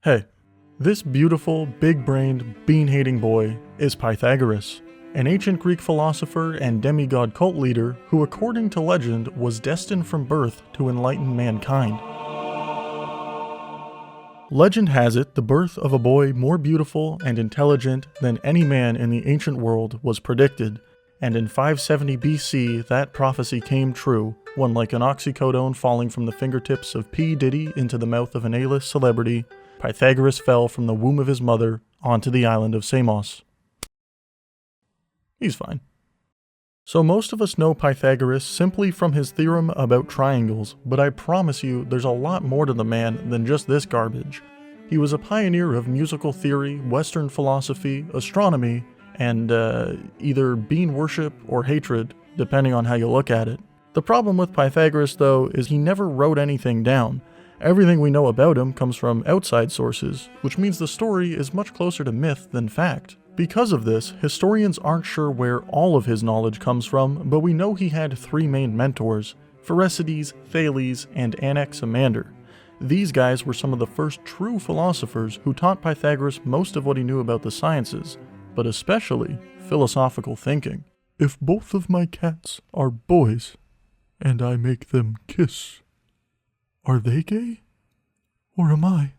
Hey, this beautiful, big-brained, bean-hating boy is Pythagoras, an ancient Greek philosopher and demigod cult leader who, according to legend, was destined from birth to enlighten mankind. Legend has it the birth of a boy more beautiful and intelligent than any man in the ancient world was predicted, and in 570 BC that prophecy came true when, like an oxycodone falling from the fingertips of P. Diddy into the mouth of an A-list celebrity, Pythagoras fell from the womb of his mother onto the island of Samos. He's fine. So most of us know Pythagoras simply from his theorem about triangles, but I promise you there's a lot more to the man than just this garbage. He was a pioneer of musical theory, Western philosophy, astronomy, and either bean worship or hatred, depending on how you look at it. The problem with Pythagoras, though, is he never wrote anything down. Everything we know about him comes from outside sources, which means the story is much closer to myth than fact. Because of this, historians aren't sure where all of his knowledge comes from, but we know he had three main mentors: Pherecydes, Thales, and Anaximander. These guys were some of the first true philosophers who taught Pythagoras most of what he knew about the sciences, but especially philosophical thinking. If both of my cats are boys, and I make them kiss, are they gay? Or am I?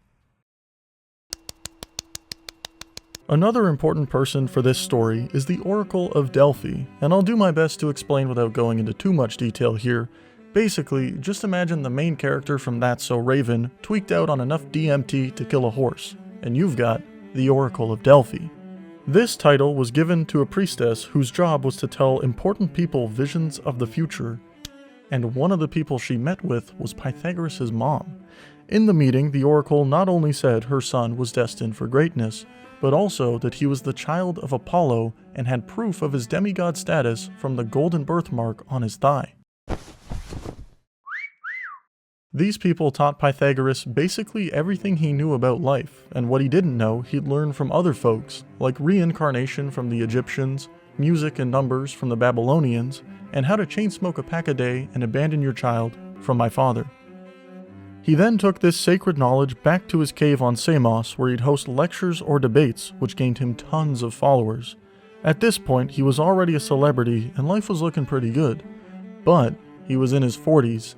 Another important person for this story is the Oracle of Delphi, and I'll do my best to explain without going into too much detail here. Basically, just imagine the main character from That's So Raven tweaked out on enough DMT to kill a horse, and you've got the Oracle of Delphi. This title was given to a priestess whose job was to tell important people visions of the future, and one of the people she met with was Pythagoras' mom. In the meeting, the oracle not only said her son was destined for greatness, but also that he was the child of Apollo and had proof of his demigod status from the golden birthmark on his thigh. These people taught Pythagoras basically everything he knew about life, and what he didn't know he'd learn from other folks, like reincarnation from the Egyptians, music and numbers from the Babylonians, and how to chain smoke a pack a day and abandon your child from my father. He then took this sacred knowledge back to his cave on Samos, where he'd host lectures or debates, which gained him tons of followers. At this point, he was already a celebrity and life was looking pretty good. But he was in his 40s,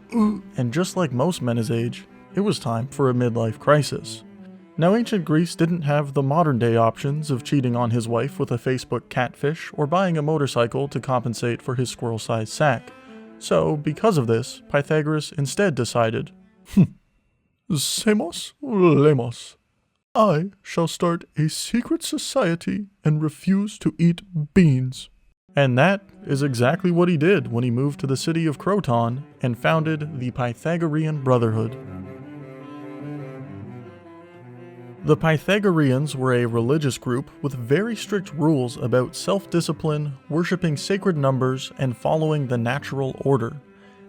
and just like most men his age, it was time for a midlife crisis. Now, ancient Greece didn't have the modern-day options of cheating on his wife with a Facebook catfish or buying a motorcycle to compensate for his squirrel-sized sack. So, because of this, Pythagoras instead decided, Samos lemos. I shall start a secret society and refuse to eat beans. And that is exactly what he did when he moved to the city of Croton and founded the Pythagorean Brotherhood. The Pythagoreans were a religious group with very strict rules about self-discipline, worshipping sacred numbers, and following the natural order.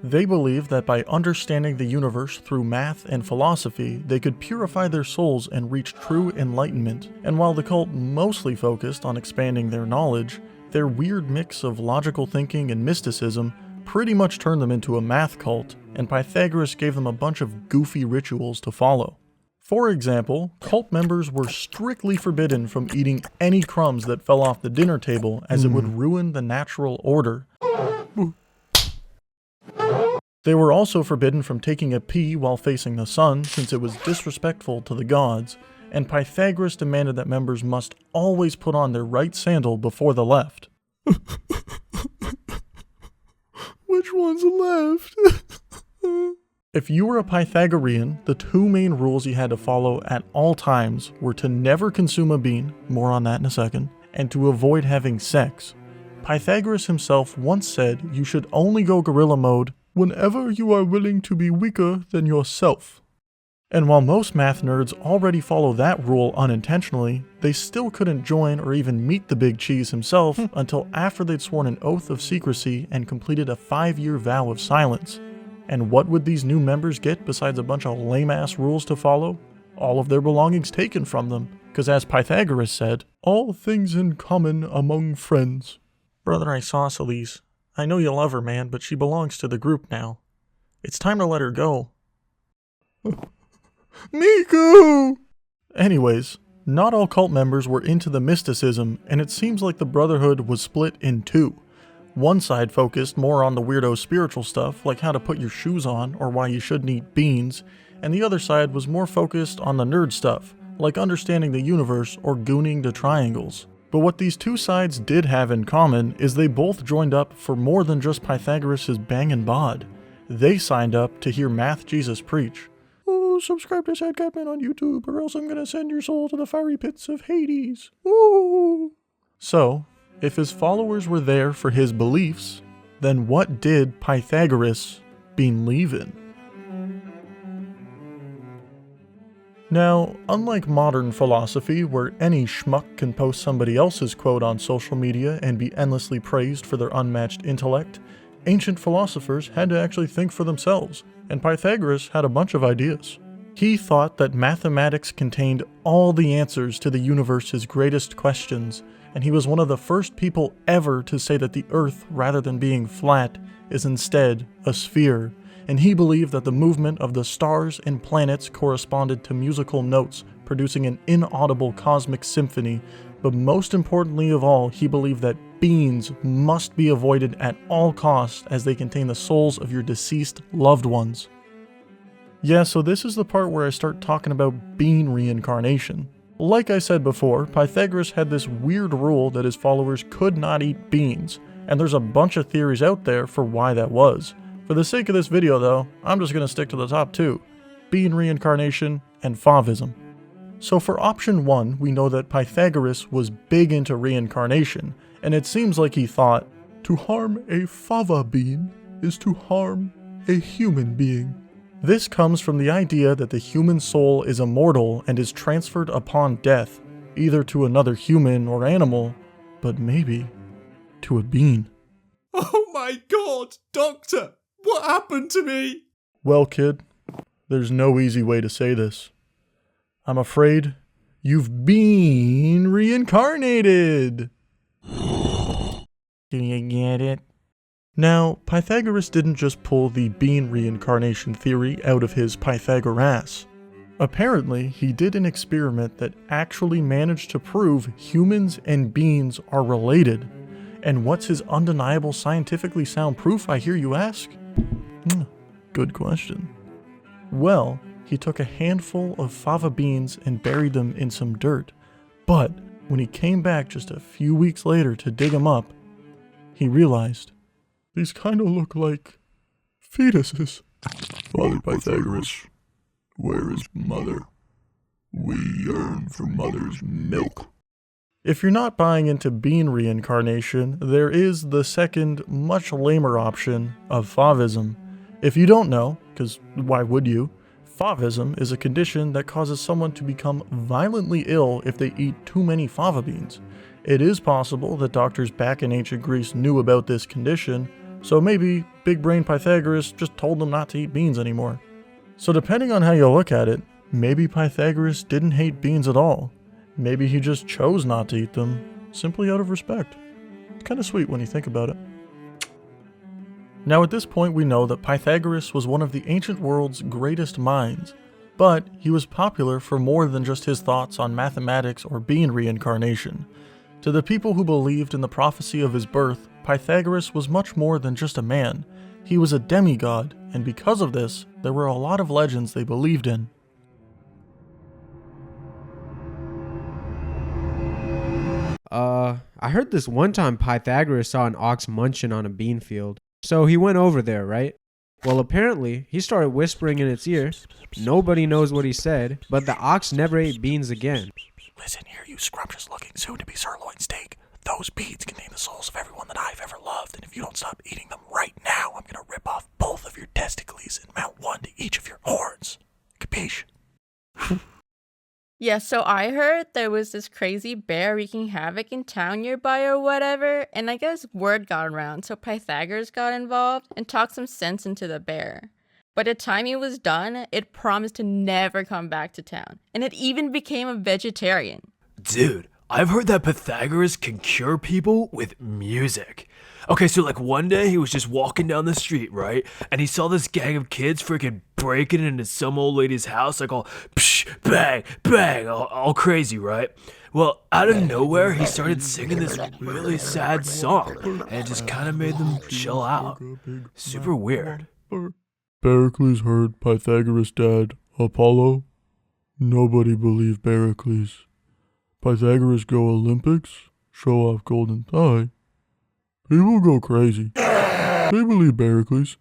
They believed that by understanding the universe through math and philosophy, they could purify their souls and reach true enlightenment. And while the cult mostly focused on expanding their knowledge, their weird mix of logical thinking and mysticism pretty much turned them into a math cult, and Pythagoras gave them a bunch of goofy rituals to follow. For example, cult members were strictly forbidden from eating any crumbs that fell off the dinner table, as it would ruin the natural order. They were also forbidden from taking a pee while facing the sun, since it was disrespectful to the gods, and Pythagoras demanded that members must always put on their right sandal before the left. Which one's left? If you were a Pythagorean, the two main rules you had to follow at all times were to never consume a bean, more on that in a second, and to avoid having sex. Pythagoras himself once said you should only go gorilla mode whenever you are willing to be weaker than yourself. And while most math nerds already follow that rule unintentionally, they still couldn't join or even meet the big cheese himself until after they'd sworn an oath of secrecy and completed a 5-year vow of silence. And what would these new members get besides a bunch of lame-ass rules to follow? All of their belongings taken from them, because as Pythagoras said, all things in common among friends. Brother Isosceles, I know you love her, man, but she belongs to the group now. It's time to let her go. Miku! Anyways, not all cult members were into the mysticism, and it seems like the Brotherhood was split in two. One side focused more on the weirdo spiritual stuff, like how to put your shoes on or why you shouldn't eat beans, and the other side was more focused on the nerd stuff, like understanding the universe or gooning to triangles. But what these two sides did have in common is they both joined up for more than just Pythagoras' bangin' bod. They signed up to hear Math Jesus preach. Ooh, subscribe to SadCatman on YouTube or else I'm gonna send your soul to the fiery pits of Hades. Ooh. So, if his followers were there for his beliefs, then what did Pythagoras believe in? Now, unlike modern philosophy, where any schmuck can post somebody else's quote on social media and be endlessly praised for their unmatched intellect, ancient philosophers had to actually think for themselves, and Pythagoras had a bunch of ideas. He thought that mathematics contained all the answers to the universe's greatest questions, and he was one of the first people ever to say that the Earth, rather than being flat, is instead a sphere. And he believed that the movement of the stars and planets corresponded to musical notes, producing an inaudible cosmic symphony. But most importantly of all, he believed that beans must be avoided at all costs as they contain the souls of your deceased loved ones. Yeah, so this is the part where I start talking about bean reincarnation. Like I said before, Pythagoras had this weird rule that his followers could not eat beans, and there's a bunch of theories out there for why that was. For the sake of this video though, I'm just going to stick to the top two: bean reincarnation and Fauvism. So for option 1, we know that Pythagoras was big into reincarnation, and it seems like he thought, to harm a fava bean is to harm a human being. This comes from the idea that the human soul is immortal and is transferred upon death, either to another human or animal, but maybe to a bean. Oh my god, Doctor! What happened to me? Well, kid, there's no easy way to say this. I'm afraid you've been reincarnated. Do you get it? Now, Pythagoras didn't just pull the bean reincarnation theory out of his Pythagoras. Apparently, he did an experiment that actually managed to prove humans and beans are related. And what's his undeniable scientifically sound proof, I hear you ask? Good question. Well, he took a handful of fava beans and buried them in some dirt. But when he came back just a few weeks later to dig them up, he realized these kind of look like fetuses. Father Pythagoras, where is mother? We yearn for mother's milk. If you're not buying into bean reincarnation, there is the second, much lamer option of Fauvism. If you don't know, because why would you? Fauvism is a condition that causes someone to become violently ill if they eat too many fava beans. It is possible that doctors back in ancient Greece knew about this condition, so maybe big brain Pythagoras just told them not to eat beans anymore. So depending on how you look at it, maybe Pythagoras didn't hate beans at all. Maybe he just chose not to eat them, simply out of respect. It's kind of sweet when you think about it. Now at this point we know that Pythagoras was one of the ancient world's greatest minds, but he was popular for more than just his thoughts on mathematics or bean reincarnation. To the people who believed in the prophecy of his birth, Pythagoras was much more than just a man. He was a demigod, and because of this, there were a lot of legends they believed in. I heard this one time Pythagoras saw an ox munching on a bean field. So he went over there, right? Well, apparently, he started whispering in its ear. Nobody knows what he said, but the ox never ate beans again. Listen here, you scrumptious-looking soon-to-be sirloin steak. Those beans contain the souls of everyone that I've ever loved, and if you don't stop eating them right now, I'm gonna rip off both of your testicles and mount one to each of your horns. Capiche? Yeah, so I heard there was this crazy bear wreaking havoc in town nearby or whatever, and I guess word got around, so Pythagoras got involved and talked some sense into the bear. By the time he was done, it promised to never come back to town, and it even became a vegetarian. Dude, I've heard that Pythagoras can cure people with music. Okay, so like one day he was just walking down the street, right? And he saw this gang of kids freaking breaking into some old lady's house, like all psh, bang, bang, all crazy, right? Well, out of nowhere, he started singing this really sad song, and it just kind of made them chill out. Super weird. Pericles heard Pythagoras' dad, Apollo. Nobody believed Pericles. Pythagoras go Olympics, show off golden thigh. People go crazy. They believe Pericles.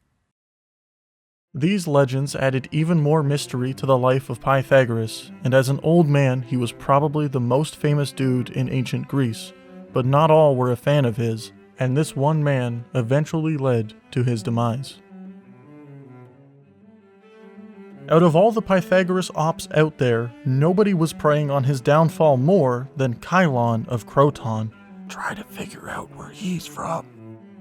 These legends added even more mystery to the life of Pythagoras, and as an old man, he was probably the most famous dude in ancient Greece. But not all were a fan of his, and this one man eventually led to his demise. Out of all the Pythagoras ops out there, nobody was preying on his downfall more than Chilon of Croton. Try to figure out where he's from.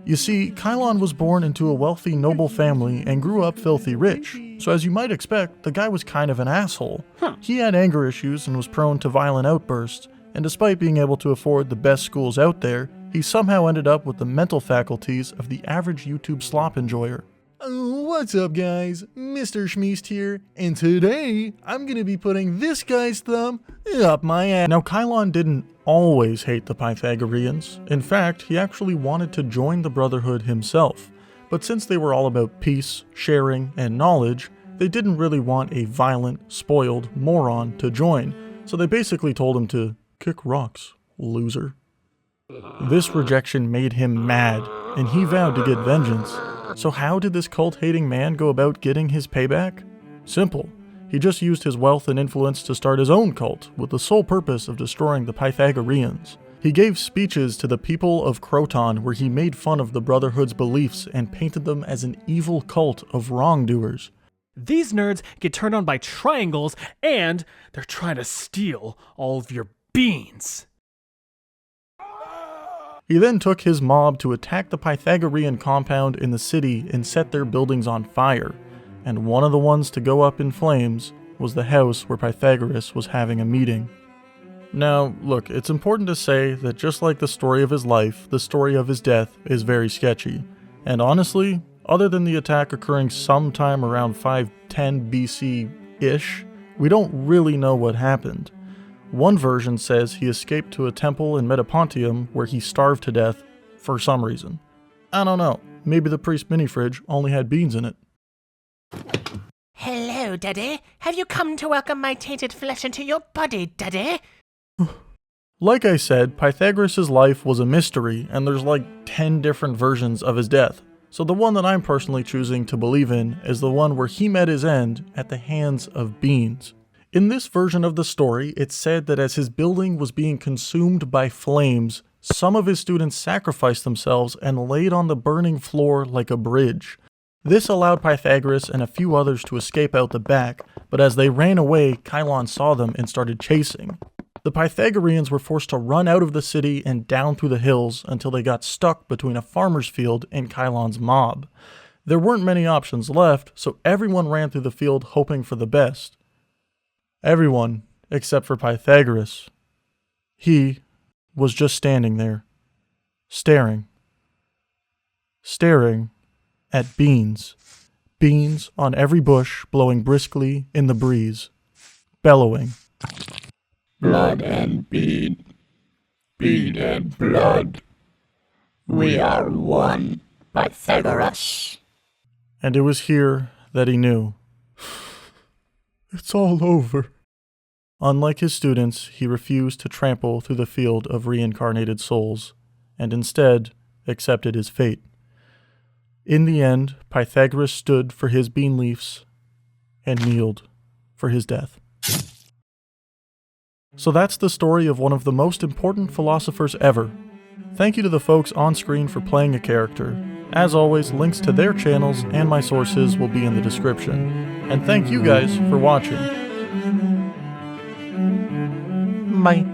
You see, Chilon was born into a wealthy noble family and grew up filthy rich, so as you might expect, the guy was kind of an asshole. He had anger issues and was prone to violent outbursts, and despite being able to afford the best schools out there, he somehow ended up with the mental faculties of the average YouTube slop enjoyer. What's up guys, Mr. Schmeast here, and today I'm gonna be putting this guy's thumb up my ass. Now Chilon didn't always hate the Pythagoreans. In fact, he actually wanted to join the Brotherhood himself, but since they were all about peace, sharing, and knowledge, they didn't really want a violent, spoiled moron to join, so they basically told him to kick rocks, loser. This rejection made him mad, and he vowed to get vengeance. So how did this cult-hating man go about getting his payback? Simple. He just used his wealth and influence to start his own cult, with the sole purpose of destroying the Pythagoreans. He gave speeches to the people of Croton where he made fun of the Brotherhood's beliefs and painted them as an evil cult of wrongdoers. These nerds get turned on by triangles, and they're trying to steal all of your beans. He then took his mob to attack the Pythagorean compound in the city and set their buildings on fire, and one of the ones to go up in flames was the house where Pythagoras was having a meeting. Now, look, it's important to say that just like the story of his life, the story of his death is very sketchy, and honestly, other than the attack occurring sometime around 510 BC-ish, we don't really know what happened. One version says he escaped to a temple in Metapontium where he starved to death for some reason. I don't know, maybe the priest mini-fridge only had beans in it. Hello, Daddy. Have you come to welcome my tainted flesh into your body, Daddy? Like I said, Pythagoras' life was a mystery, and there's like 10 different versions of his death. So the one that I'm personally choosing to believe in is the one where he met his end at the hands of beans. In this version of the story, it's said that as his building was being consumed by flames, some of his students sacrificed themselves and laid on the burning floor like a bridge. This allowed Pythagoras and a few others to escape out the back, but as they ran away, Chilon saw them and started chasing. The Pythagoreans were forced to run out of the city and down through the hills until they got stuck between a farmer's field and Chilon's mob. There weren't many options left, so everyone ran through the field hoping for the best. Everyone except for Pythagoras. He was just standing there, staring at beans. Beans on every bush blowing briskly in the breeze, bellowing. Blood and bean, bean and blood. We are one, Pythagoras. And it was here that he knew. It's all over. Unlike his students, he refused to trample through the field of reincarnated souls, and instead accepted his fate. In the end, Pythagoras stood for his bean leaves and kneeled for his death. So that's the story of one of the most important philosophers ever. Thank you to the folks on screen for playing a character. As always, links to their channels and my sources will be in the description. And thank you guys for watching. Bye.